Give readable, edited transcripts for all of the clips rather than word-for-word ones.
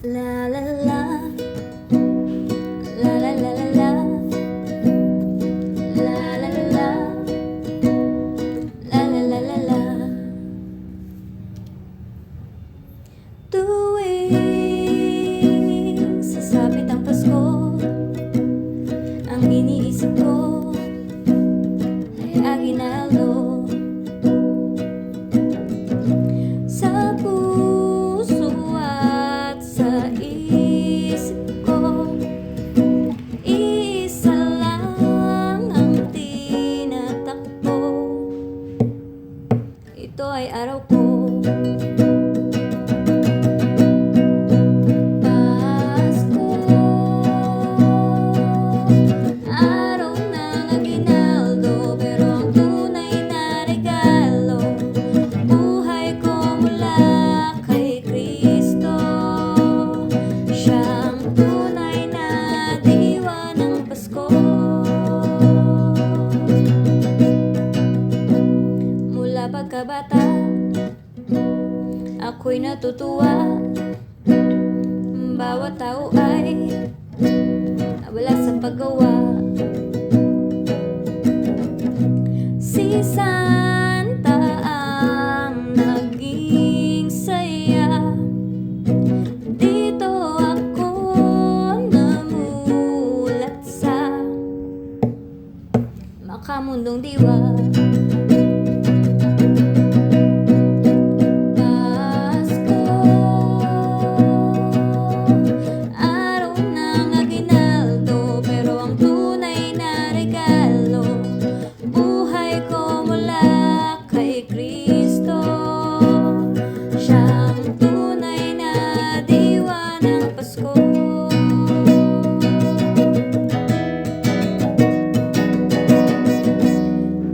La la la, la la la la la, la la la la, la la la la la. Tuwing sasapit ang Pasko, ang iniisip ko ay aginaldo. Sa puso at sa isip ko, isa lang ang tinatakbo. Ito ay araw ko. Pasko, araw ng aginaldo, pero ang tunay na regalo, buhay ko mula kay Kristo. Siyang tunay na diwa ng Pasko. Mula pagkabata, ako'y natutuwa. Bawat tao ay nawala sa paggawa. Si Santa ang naging saya. Dito ako namulat sa makamundong diwa. Pasko, araw ng aginaldo, pero ang tunay na regalo, buhay ko mula kay Kristo. Siyang tunay na diwa ng Pasko.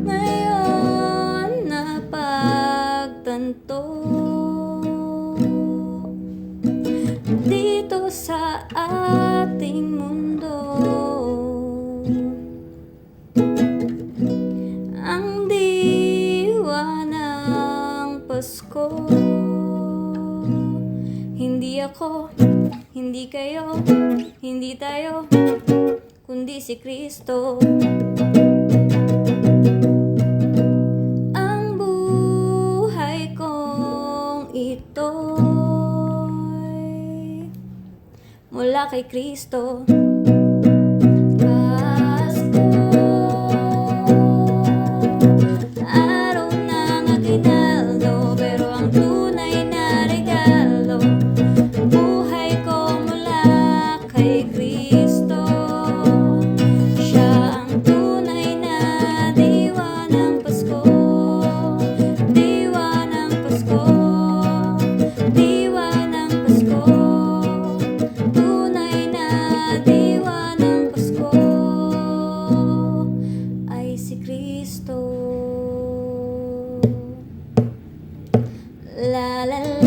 Ngayon napagtanto dito sa ating mundo, ang diwa ng Pasko. Hindi ako, hindi kayo, hindi tayo, kundi si Kristo. Ang buhay kong ito'y mula kay Kristo. Pasko, araw ng aginaldo, pero ang tunay na regalo, buhay ko mula kay Kristo. Siya ang tunay na diwa ng Pasko. Diwa ng Pasko, diwa ng Pasko, tunay na diwa ng Pasko ay si Kristo. La la la.